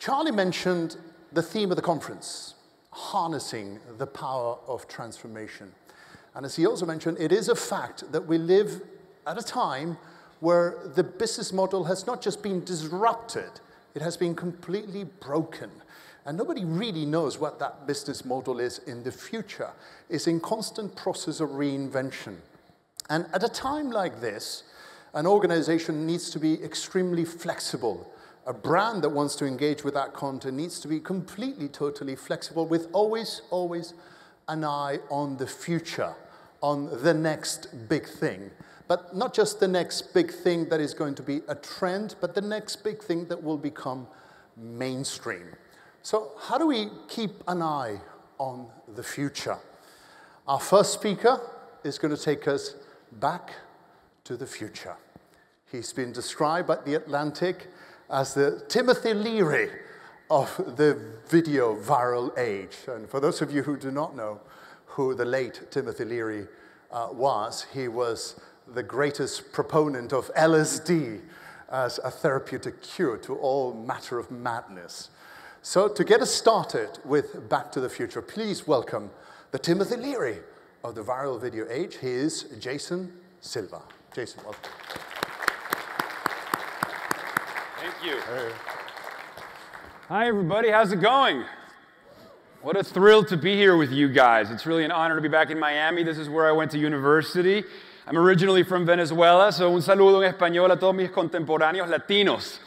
Charlie mentioned the theme of the conference, harnessing the power of transformation. And as he also mentioned, it is a fact that we live at a time where the business model has not just been disrupted, it has been completely broken. And nobody really knows what that business model is in the future. It's in constant process of reinvention. And at a time like this, an organization needs to be extremely flexible. A brand that wants to engage with that content needs to be completely, totally flexible with always, always an eye on the future, on the next big thing. But not just the next big thing that is going to be a trend, but the next big thing that will become mainstream. So how do we keep an eye on the future? Our first speaker is going to take us back to the future. He's been described by The Atlantic as the Timothy Leary of the video viral age. And for those of you who do not know who the late Timothy Leary was, he was the greatest proponent of LSD as a therapeutic cure to all matter of madness. So to get us started with Back to the Future, please welcome the Timothy Leary of the viral video age. He is Jason Silva. Jason, welcome. Thank you. Hey. Hi, everybody. How's it going? What a thrill to be here with you guys. It's really an honor to be back in Miami. This is where I went to university. I'm originally from Venezuela, so un saludo en español a todos mis contemporáneos latinos.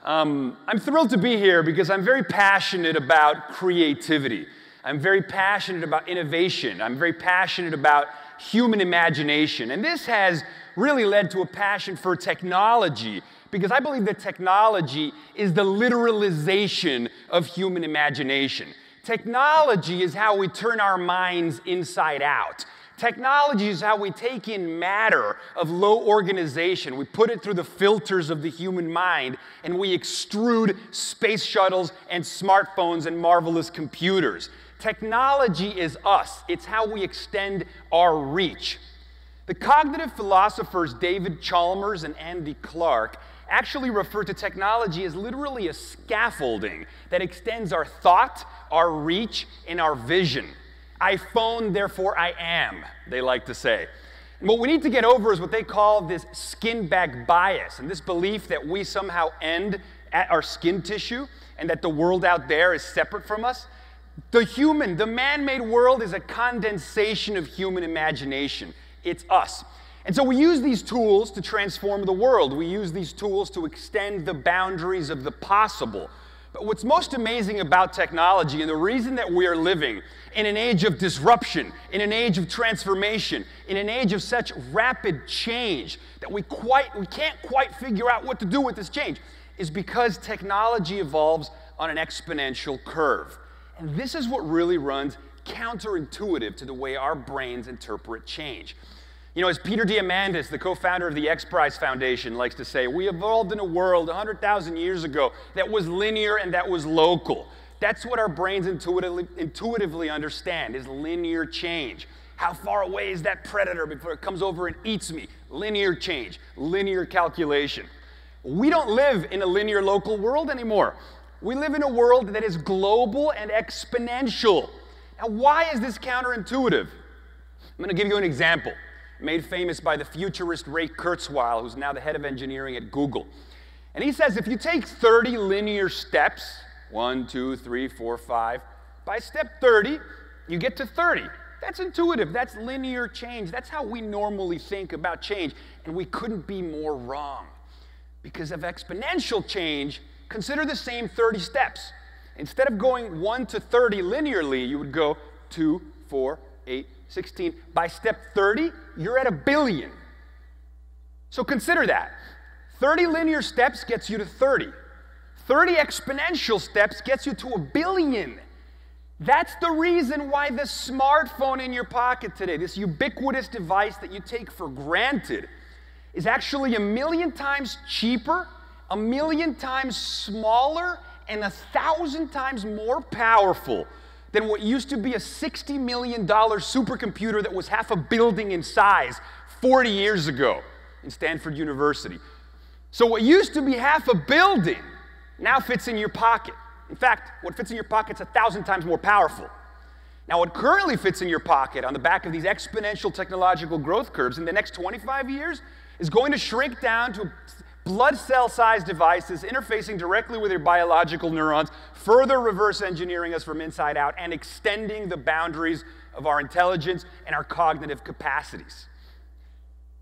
I'm thrilled to be here because I'm very passionate about creativity. I'm very passionate about innovation. I'm very passionate about human imagination. And this has really led to a passion for technology, because I believe that technology is the literalization of human imagination. Technology is how we turn our minds inside out. Technology is how we take in matter of low organization. We put it through the filters of the human mind, and we extrude space shuttles and smartphones and marvelous computers. Technology is us. It's how we extend our reach. The cognitive philosophers David Chalmers and Andy Clark actually refer to technology as literally a scaffolding that extends our thought, our reach, and our vision. iPhone, therefore I am, they like to say. And what we need to get over is what they call this skin bag bias, and this belief that we somehow end at our skin tissue and that the world out there is separate from us. The man-made world is a condensation of human imagination. It's us. And so we use these tools to transform the world. We use these tools to extend the boundaries of the possible. But what's most amazing about technology, and the reason that we are living in an age of disruption, in an age of transformation, in an age of such rapid change that we can't quite figure out what to do with this change, is because technology evolves on an exponential curve. And this is what really runs counterintuitive to the way our brains interpret change. You know, as Peter Diamandis, the co-founder of the X Prize Foundation, likes to say, we evolved in a world 100,000 years ago that was linear and that was local. That's what our brains intuitively understand, is linear change. How far away is that predator before it comes over and eats me? Linear change, linear calculation. We don't live in a linear local world anymore. We live in a world that is global and exponential. Now, why is this counterintuitive? I'm going to give you an example, made famous by the futurist Ray Kurzweil, who's now the head of engineering at Google. And he says if you take 30 linear steps, 1, 2, 3, 4, 5, by step 30, you get to 30. That's intuitive. That's linear change. That's how we normally think about change. And we couldn't be more wrong. Because of exponential change, consider the same 30 steps. Instead of going 1 to 30 linearly, you would go 2, 4, 8, 16. By step 30, you're at 1 billion. So consider that. 30 linear steps gets you to 30. 30 exponential steps gets you to 1 billion. That's the reason why the smartphone in your pocket today, this ubiquitous device that you take for granted, is actually 1 million times cheaper, 1 million times smaller, and 1,000 times more powerful than what used to be a $60 million supercomputer that was half a building in size 40 years ago in Stanford University. So what used to be half a building now fits in your pocket. In fact, what fits in your pocket's 1,000 times more powerful. Now, what currently fits in your pocket on the back of these exponential technological growth curves in the next 25 years is going to shrink down to blood cell-sized devices interfacing directly with your biological neurons, further reverse engineering us from inside out and extending the boundaries of our intelligence and our cognitive capacities.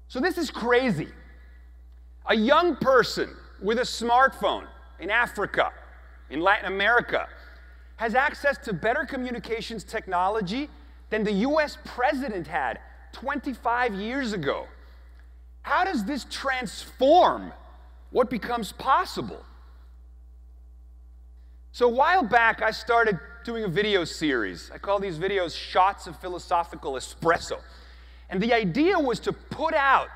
So this is crazy. A young person with a smartphone in Africa, in Latin America, has access to better communications technology than the US president had 25 years ago. How does this transform what becomes possible? So a while back, I started doing a video series. I call these videos Shots of Philosophical Espresso. And the idea was to put out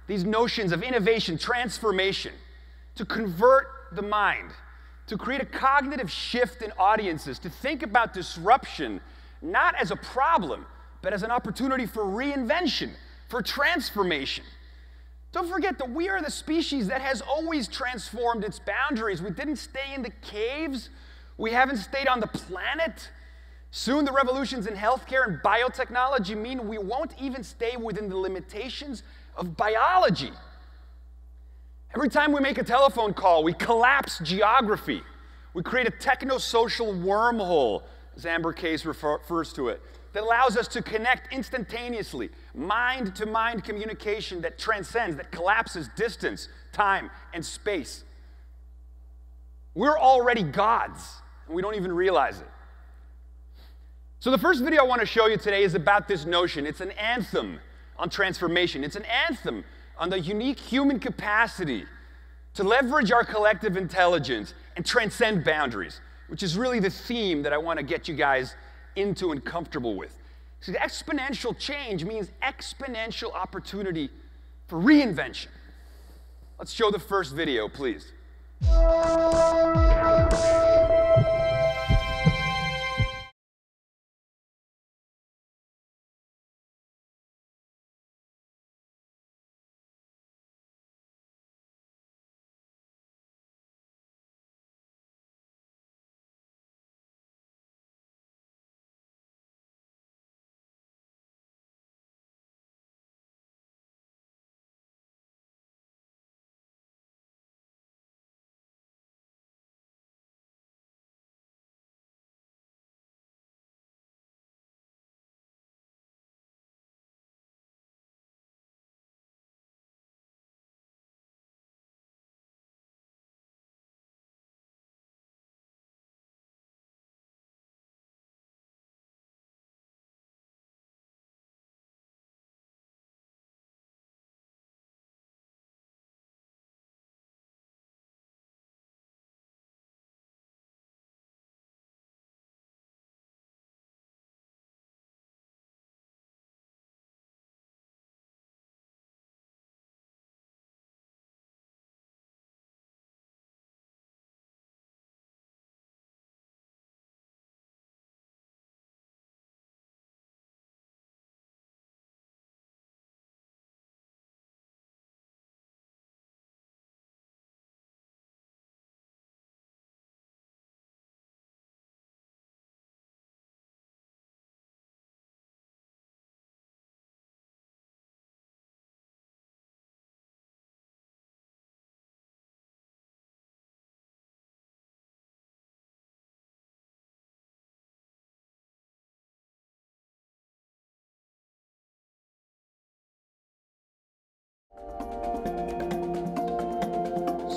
these notions of innovation, transformation, to convert the mind, to create a cognitive shift in audiences, to think about disruption not as a problem, but as an opportunity for reinvention, for transformation. Don't forget that we are the species that has always transformed its boundaries. We didn't stay in the caves. We haven't stayed on the planet. Soon the revolutions in healthcare and biotechnology mean we won't even stay within the limitations of biology. Every time we make a telephone call, we collapse geography. We create a techno-social wormhole, as Amber Case refers to it, that allows us to connect instantaneously, mind-to-mind communication that transcends, that collapses distance, time, and space. We're already gods, and we don't even realize it. So the first video I want to show you today is about this notion. It's an anthem on transformation. It's an anthem on the unique human capacity to leverage our collective intelligence and transcend boundaries, which is really the theme that I want to get you guys into and comfortable with. See, exponential change means exponential opportunity for reinvention. Let's show the first video, please.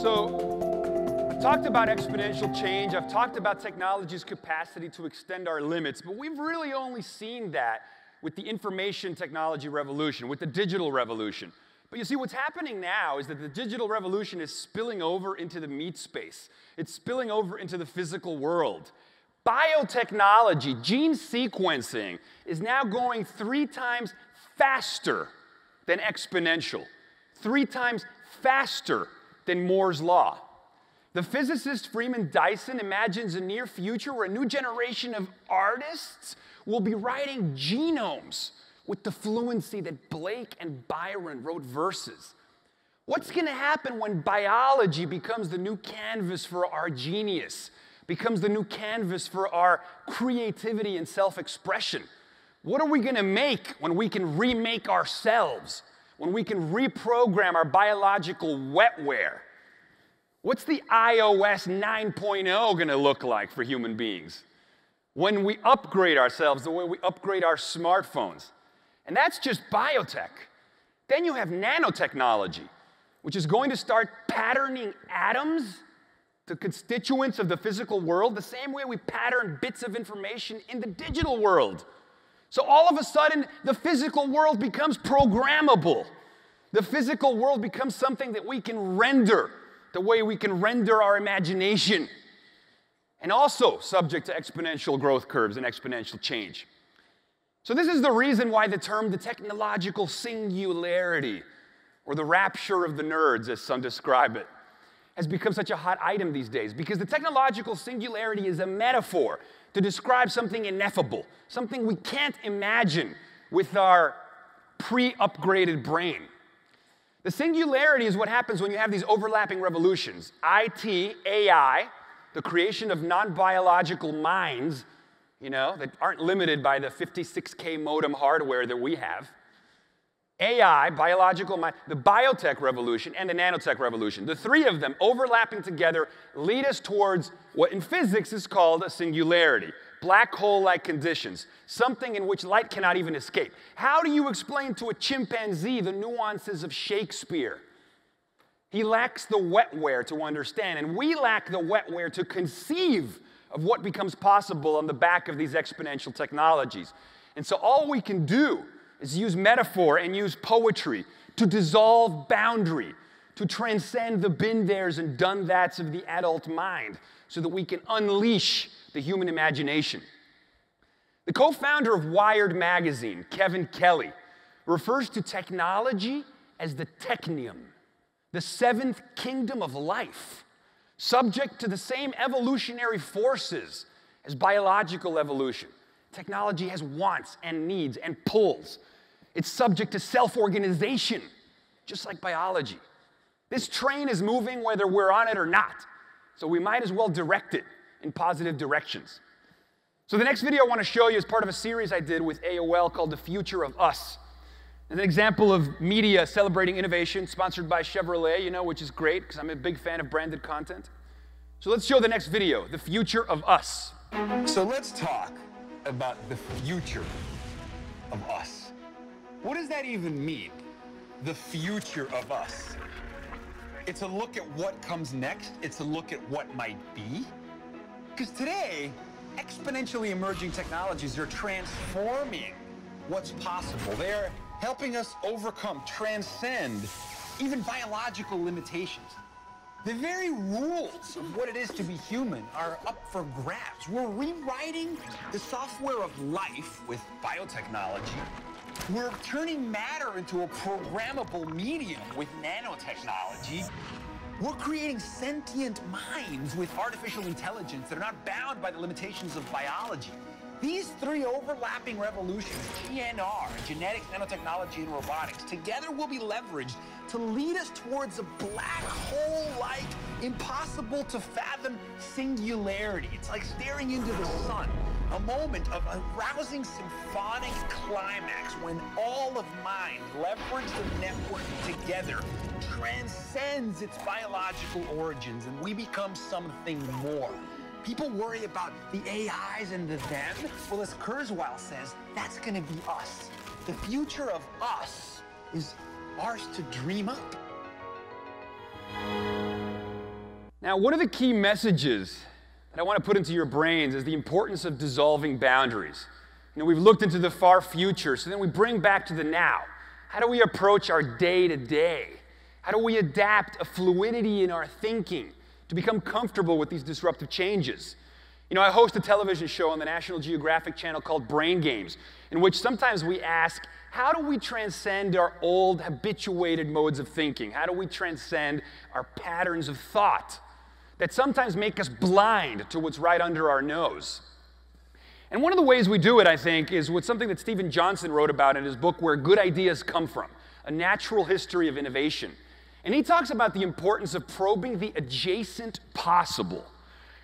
So, I've talked about exponential change, I've talked about technology's capacity to extend our limits, but we've really only seen that with the information technology revolution, with the digital revolution. But you see, what's happening now is that the digital revolution is spilling over into the meat space. It's spilling over into the physical world. Biotechnology, gene sequencing, is now going 3 times faster than exponential, 3 times faster than Moore's Law. The physicist Freeman Dyson imagines a near future where a new generation of artists will be writing genomes with the fluency that Blake and Byron wrote verses. What's going to happen when biology becomes the new canvas for our genius? becomes the new canvas for our creativity and self-expression. What are we going to make when we can remake ourselves, when we can reprogram our biological wetware? What's the iOS 9.0 going to look like for human beings when we upgrade ourselves the way we upgrade our smartphones? And that's just biotech. Then you have nanotechnology, which is going to start patterning atoms to constituents of the physical world the same way we pattern bits of information in the digital world. So all of a sudden, the physical world becomes programmable. The physical world becomes something that we can render the way we can render our imagination. And also subject to exponential growth curves and exponential change. So this is the reason why the term the technological singularity, or the rapture of the nerds, as some describe it, has become such a hot item these days. Because the technological singularity is a metaphor to describe something ineffable, something we can't imagine with our pre-upgraded brain. The singularity is what happens when you have these overlapping revolutions. IT, AI, the creation of non-biological minds, that aren't limited by the 56K modem hardware that we have. AI, biological mind, the biotech revolution, and the nanotech revolution. The three of them overlapping together lead us towards what in physics is called a singularity. Black hole-like conditions, something in which light cannot even escape. How do you explain to a chimpanzee the nuances of Shakespeare? He lacks the wetware to understand, and we lack the wetware to conceive of what becomes possible on the back of these exponential technologies. And so all we can do is use metaphor and use poetry to dissolve boundary, to transcend the been-theres and done-thats of the adult mind so that we can unleash the human imagination. The co-founder of Wired magazine, Kevin Kelly, refers to technology as the technium, the seventh kingdom of life, subject to the same evolutionary forces as biological evolution. Technology has wants and needs and pulls. It's subject to self-organization, just like biology. This train is moving whether we're on it or not, so we might as well direct it in positive directions. So the next video I want to show you is part of a series I did with AOL called The Future of Us. An example of media celebrating innovation, sponsored by Chevrolet, which is great because I'm a big fan of branded content. So let's show the next video, The Future of Us. So let's talk about the future of us. What does that even mean? The future of us. It's a look at what comes next. It's a look at what might be. Because today, exponentially emerging technologies are transforming what's possible. They're helping us overcome, transcend even biological limitations. The very rules of what it is to be human are up for grabs. We're rewriting the software of life with biotechnology. We're turning matter into a programmable medium with nanotechnology. We're creating sentient minds with artificial intelligence that are not bound by the limitations of biology. These three overlapping revolutions, GNR, genetics, nanotechnology, and robotics, together will be leveraged to lead us towards a black hole-like, impossible to fathom singularity. It's like staring into the sun, a moment of a rousing symphonic climax when all of mind, leveraged and networked together, transcends its biological origins, and we become something more. People worry about the AIs and the them. Well, as Kurzweil says, that's going to be us. The future of us is ours to dream up. Now, one of the key messages that I want to put into your brains is the importance of dissolving boundaries. We've looked into the far future, so then we bring back to the now. How do we approach our day-to-day? How do we adapt a fluidity in our thinking to become comfortable with these disruptive changes? I host a television show on the National Geographic Channel called Brain Games, in which sometimes we ask, how do we transcend our old, habituated modes of thinking? How do we transcend our patterns of thought that sometimes make us blind to what's right under our nose? And one of the ways we do it, I think, is with something that Stephen Johnson wrote about in his book, Where Good Ideas Come From, A Natural History of Innovation. And he talks about the importance of probing the adjacent possible.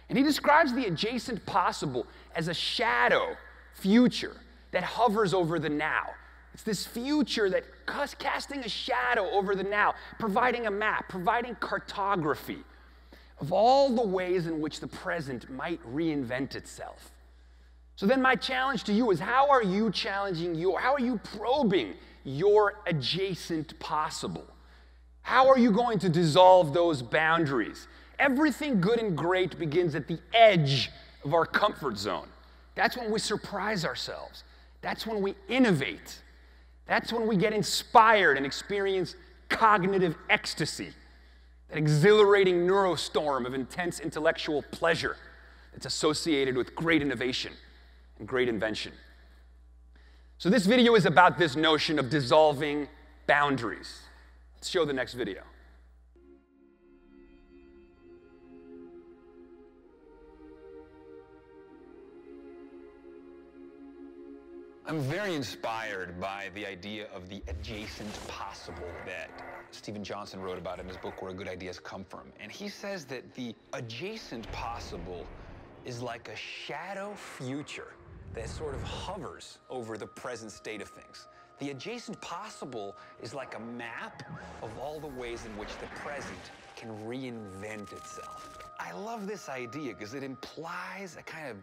And he describes the adjacent possible as a shadow future that hovers over the now. It's this future that casting a shadow over the now, providing a map, providing cartography of all the ways in which the present might reinvent itself. So then my challenge to you is, how are you how are you probing your adjacent possible? How are you going to dissolve those boundaries? Everything good and great begins at the edge of our comfort zone. That's when we surprise ourselves. That's when we innovate. That's when we get inspired and experience cognitive ecstasy, that exhilarating neurostorm of intense intellectual pleasure that's associated with great innovation and great invention. So this video is about this notion of dissolving boundaries. Let's show the next video. I'm very inspired by the idea of the adjacent possible that Stephen Johnson wrote about in his book, Where Good Ideas Come From. And he says that the adjacent possible is like a shadow future that sort of hovers over the present state of things. The adjacent possible is like a map of all the ways in which the present can reinvent itself. I love this idea because it implies a kind of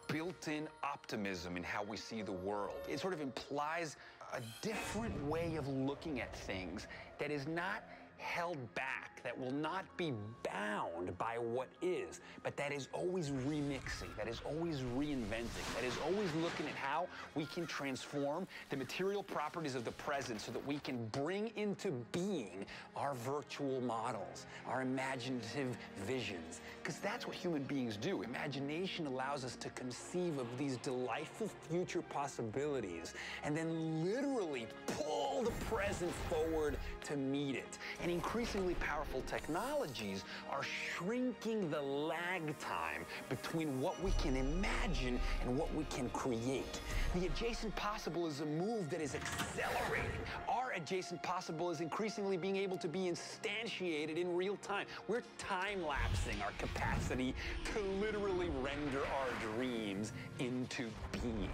built-in optimism in how we see the world. It sort of implies a different way of looking at things that is not held back, that will not be bound by what is, but that is always remixing, that is always reinventing, that is always looking at how we can transform the material properties of the present so that we can bring into being our virtual models, our imaginative visions, because that's what human beings do. Imagination allows us to conceive of these delightful future possibilities and then literally pull the present forward to meet it. And increasingly powerful technologies are shrinking the lag time between what we can imagine and what we can create. The adjacent possible is a move that is accelerating. Our adjacent possible is increasingly being able to be instantiated in real time. We're time-lapsing our capacity to literally render our dreams into being.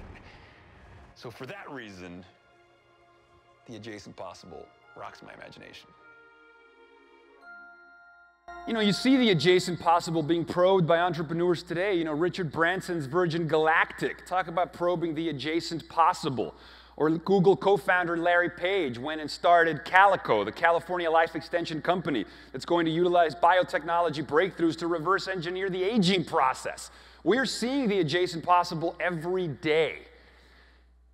So for that reason, the adjacent possible rocks my imagination. You know, you see the adjacent possible being probed by entrepreneurs today. You know, Richard Branson's Virgin Galactic, talk about probing the adjacent possible. Or Google co-founder Larry Page went and started Calico, the California Life Extension company that's going to utilize biotechnology breakthroughs to reverse engineer the aging process. We're seeing the adjacent possible every day.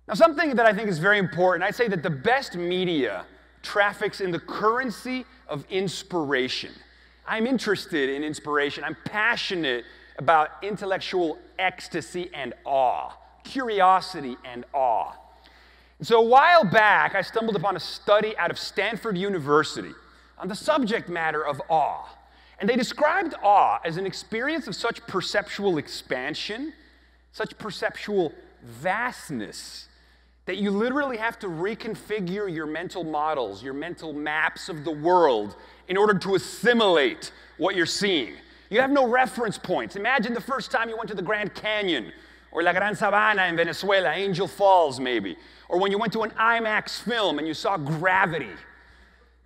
Now, something that I think is very important, I'd say that the best media traffics in the currency of inspiration. I'm interested in inspiration. I'm passionate about intellectual ecstasy and awe, curiosity and awe. And so a while back, I stumbled upon a study out of Stanford University on the subject matter of awe. And they described awe as an experience of such perceptual expansion, such perceptual vastness, that you literally have to reconfigure your mental models, your mental maps of the world in order to assimilate what you're seeing. You have no reference points. Imagine the first time you went to the Grand Canyon, or La Gran Sabana in Venezuela, Angel Falls maybe, or when you went to an IMAX film and you saw Gravity.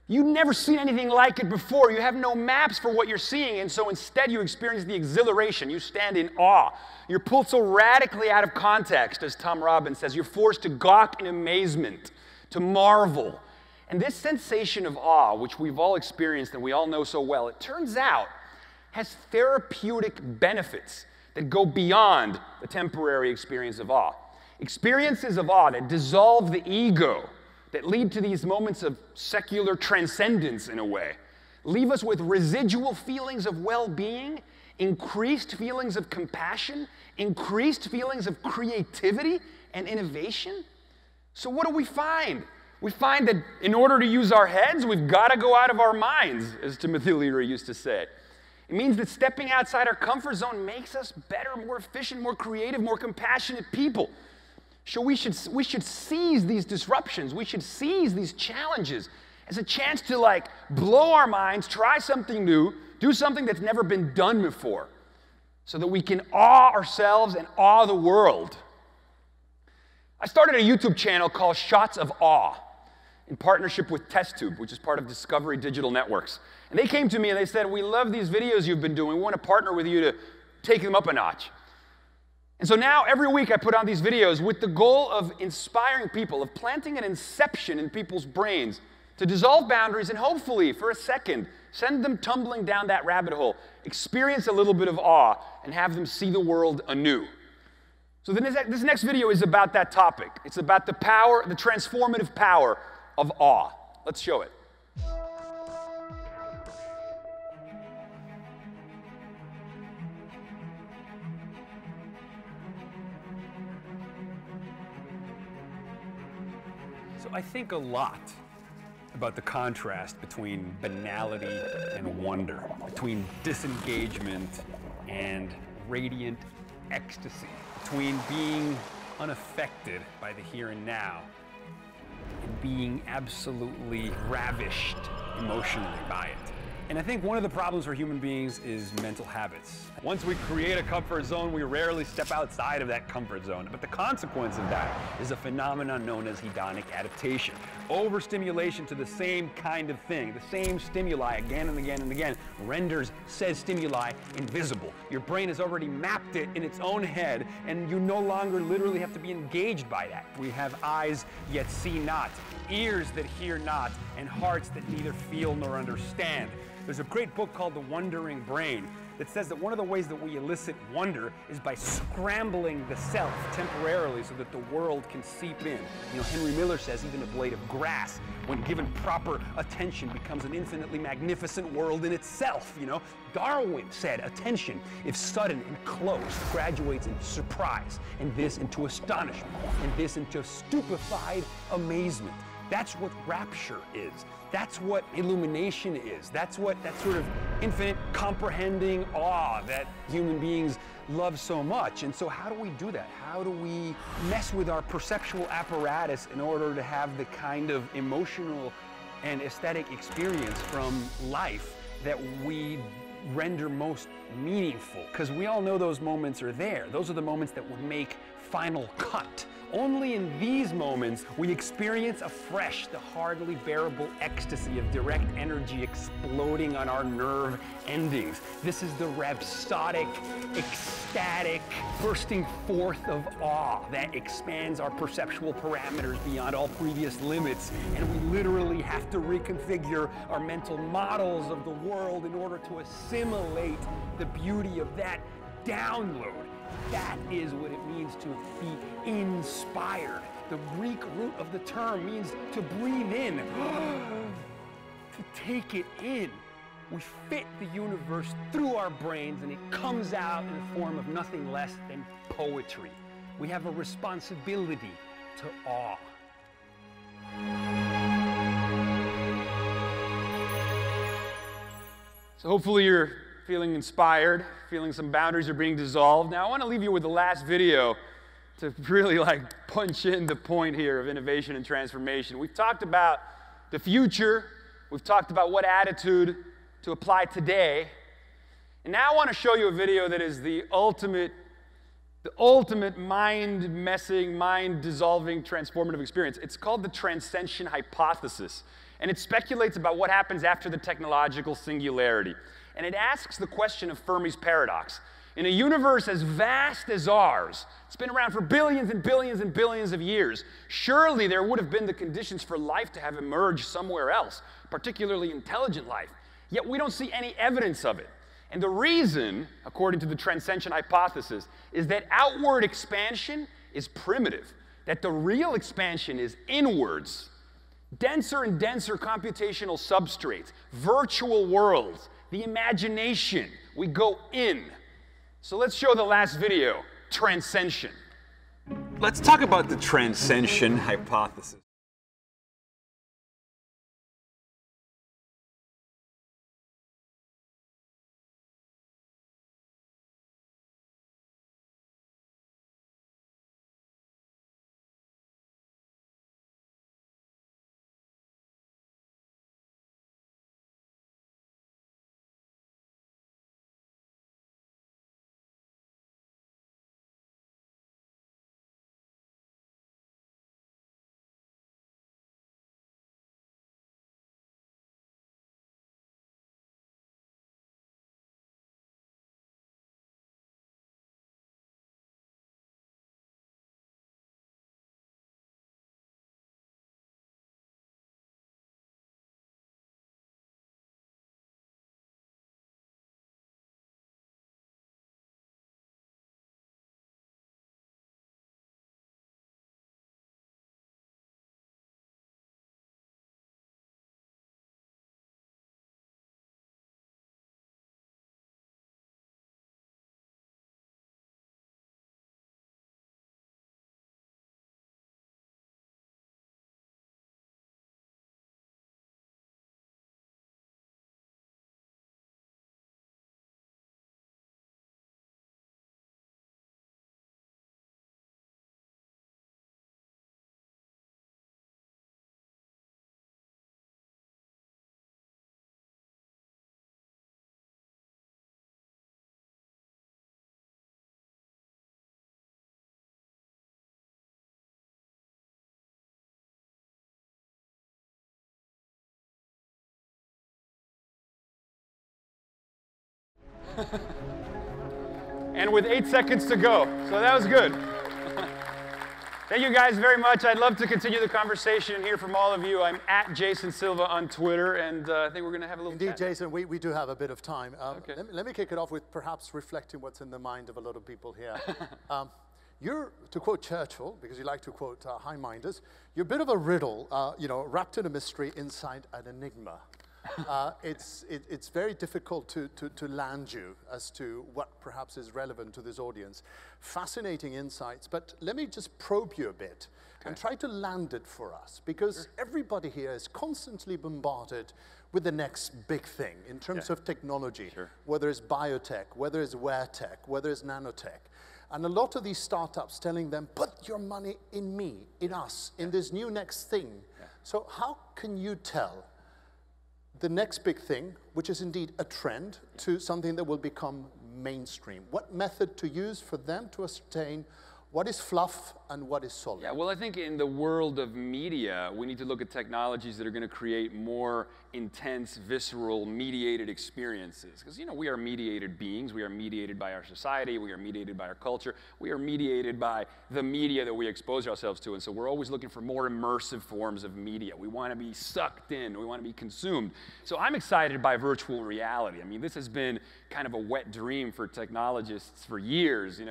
You've never seen anything like it before. You have no maps for what you're seeing, and so instead you experience the exhilaration. You stand in awe. You're pulled so radically out of context, as Tom Robbins says. You're forced to gawk in amazement, to marvel. And this sensation of awe, which we've all experienced and we all know so well, it turns out has therapeutic benefits that go beyond the temporary experience of awe. Experiences of awe that dissolve the ego, that lead to these moments of secular transcendence in a way, leave us with residual feelings of well-being, increased feelings of compassion, increased feelings of creativity and innovation. So what do we find? We find that in order to use our heads, we've got to go out of our minds, as Timothy Leary used to say. It means that stepping outside our comfort zone makes us better, more efficient, more creative, more compassionate people. So we should seize these disruptions. We should seize these challenges as a chance to blow our minds, try something new, do something that's never been done before. so that we can awe ourselves and awe the world. I started a YouTube channel called Shots of Awe in partnership with TestTube, which is part of Discovery Digital Networks. And they came to me and they said, we love these videos you've been doing. We want to partner with you to take them up a notch. And so now every week I put on these videos with the goal of inspiring people, of planting an inception in people's brains to dissolve boundaries and hopefully, for a second, send them tumbling down that rabbit hole, experience a little bit of awe, and have them see the world anew. So this next video is about that topic. It's about the power, the transformative power of awe. Let's show it. So I think a lot about the contrast between banality and wonder, between disengagement and radiant ecstasy, between being unaffected by the here and now and being absolutely ravished emotionally by it. And I think one of the problems for human beings is mental habits. Once we create a comfort zone, we rarely step outside of that comfort zone. But the consequence of that is a phenomenon known as hedonic adaptation. Overstimulation to the same kind of thing, the same stimuli again and again and again, renders said stimuli invisible. Your brain has already mapped it in its own head, and you no longer literally have to be engaged by that. We have eyes yet see not, ears that hear not, and hearts that neither feel nor understand. There's a great book called The Wondering Brain that says that one of the ways that we elicit wonder is by scrambling the self temporarily so that the world can seep in. You know, Henry Miller says even a blade of grass, when given proper attention, becomes an infinitely magnificent world in itself, you know. Darwin said attention, if sudden and close, graduates into surprise, and this into astonishment, and this into stupefied amazement. That's what rapture is. That's what illumination is. That's what that sort of infinite comprehending awe that human beings love so much. And so how do we do that? How do we mess with our perceptual apparatus in order to have the kind of emotional and aesthetic experience from life that we render most meaningful? Because we all know those moments are there. Those are the moments that would make final cut. Only in these moments we experience afresh the hardly bearable ecstasy of direct energy exploding on our nerve endings. This is the rhapsodic, ecstatic bursting forth of awe that expands our perceptual parameters beyond all previous limits, and we literally have to reconfigure our mental models of the world in order to assimilate the beauty of that download. That is what it means to be inspired. The Greek root of the term means to breathe in, to take it in. We fit the universe through our brains and it comes out in the form of nothing less than poetry. We have a responsibility to awe. So hopefully you're feeling inspired, feeling some boundaries are being dissolved. Now I want to leave you with the last video to really punch in the point here of innovation and transformation. We've talked about the future, we've talked about what attitude to apply today, and now I want to show you a video that is the ultimate mind-messing, mind-dissolving, transformative experience. It's called the Transcension hypothesis, and it speculates about what happens after the technological singularity. And it asks the question of Fermi's paradox. In a universe as vast as ours, it's been around for billions and billions and billions of years, surely there would have been the conditions for life to have emerged somewhere else, particularly intelligent life. Yet we don't see any evidence of it. And the reason, according to the Transcension hypothesis, is that outward expansion is primitive, that the real expansion is inwards. Denser and denser computational substrates, virtual worlds, the imagination, we go in. So let's show the last video, Transcension. Let's talk about the Transcension hypothesis. And with 8 seconds to go, so that was good. Thank you guys very much. I'd love to continue the conversation and hear from all of you. I'm at Jason Silva on Twitter, and I think we're going to have a little Indeed, chat. Jason, we do have a bit of time. Okay. Let me kick it off with perhaps reflecting what's in the mind of a lot of people here. You're, to quote Churchill, because you like to quote high-minders, you're a bit of a riddle, wrapped in a mystery inside an enigma. It's very difficult to land you as to what perhaps is relevant to this audience. Fascinating insights, but let me just probe you a bit and try to land it for us, because everybody here is constantly bombarded with the next big thing in terms of technology, whether it's biotech, whether it's wear tech, whether it's nanotech. And a lot of these startups telling them, put your money in me, in us, in this new next thing. So how can you tell the next big thing, which is indeed a trend, to something that will become mainstream? What method to use for them to ascertain what is fluff and what is solid? Yeah, well, I think in the world of media, we need to look at technologies that are going to create more intense, visceral, mediated experiences. Because, we are mediated beings. We are mediated by our society. We are mediated by our culture. We are mediated by the media that we expose ourselves to. And so we're always looking for more immersive forms of media. We want to be sucked in. We want to be consumed. So I'm excited by virtual reality. I mean, this has been kind of a wet dream for technologists for years.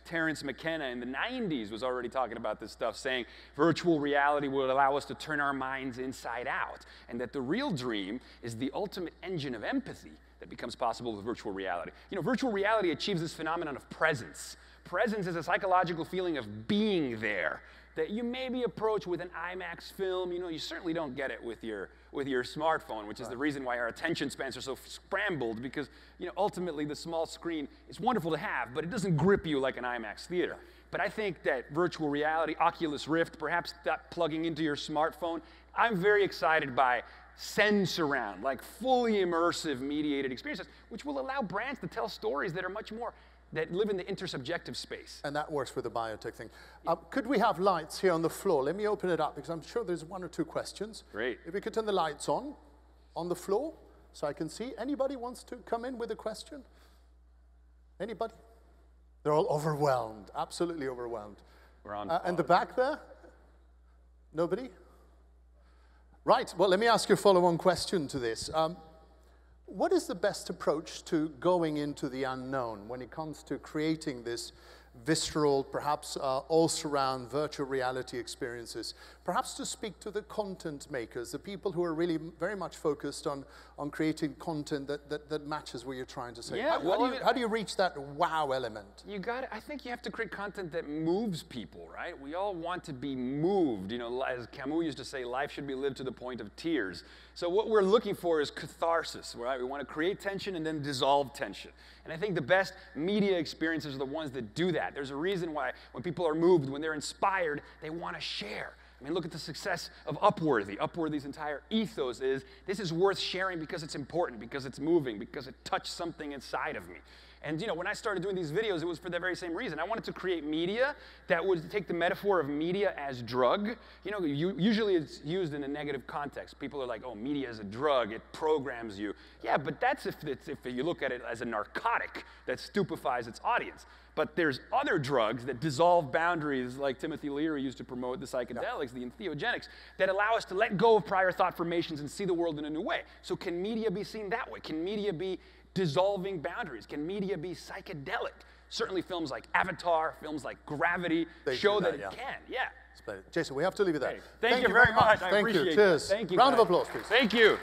Terence McKenna in the 90s was already talking about this stuff, saying virtual reality will allow us to turn our minds inside out, and that the real dream is the ultimate engine of empathy that becomes possible with virtual reality. Virtual reality achieves this phenomenon of presence. Presence is a psychological feeling of being there that you maybe approach with an IMAX film. You certainly don't get it with your smartphone, which is the reason why our attention spans are so scrambled, because ultimately the small screen is wonderful to have, but it doesn't grip you like an IMAX theater. But I think that virtual reality, Oculus Rift, perhaps that plugging into your smartphone, I'm very excited by sense-around, like fully immersive mediated experiences, which will allow brands to tell stories that are much more, that live in the intersubjective space. And that works with the biotech thing. Could we have lights here on the floor? Let me open it up, because I'm sure there's 1 or 2 questions. Great. If we could turn the lights on the floor, so I can see. Anybody wants to come in with a question? Anybody? They're all overwhelmed, absolutely overwhelmed. We're on. And the back there? Nobody? Right, well, let me ask you a follow-on question to this. What is the best approach to going into the unknown when it comes to creating this visceral, perhaps all-surround virtual reality experiences? Perhaps to speak to the content makers, the people who are really very much focused on creating content that matches what you're trying to say. Yeah, How do you reach that wow element? I think you have to create content that moves people, right? We all want to be moved. As Camus used to say, life should be lived to the point of tears. So what we're looking for is catharsis, right? We want to create tension and then dissolve tension. And I think the best media experiences are the ones that do that. There's a reason why when people are moved, when they're inspired, they want to share. I mean, look at the success of Upworthy. Upworthy's entire ethos is, this is worth sharing because it's important, because it's moving, because it touched something inside of me. And when I started doing these videos, it was for the very same reason. I wanted to create media that would take the metaphor of media as drug. Usually it's used in a negative context. People are like, oh, media is a drug, it programs you. Yeah, but that's if you look at it as a narcotic that stupefies its audience. But there's other drugs that dissolve boundaries, like Timothy Leary used to promote the psychedelics, the entheogenics, that allow us to let go of prior thought formations and see the world in a new way. So can media be seen that way? Can media be dissolving boundaries? Can media be psychedelic? Certainly films like Avatar, films like Gravity show that it can. Yeah. Jason, we have to leave it there. Thank you very much. I Thank appreciate you. it. Cheers. Thank you. Round of applause, please. Thank you.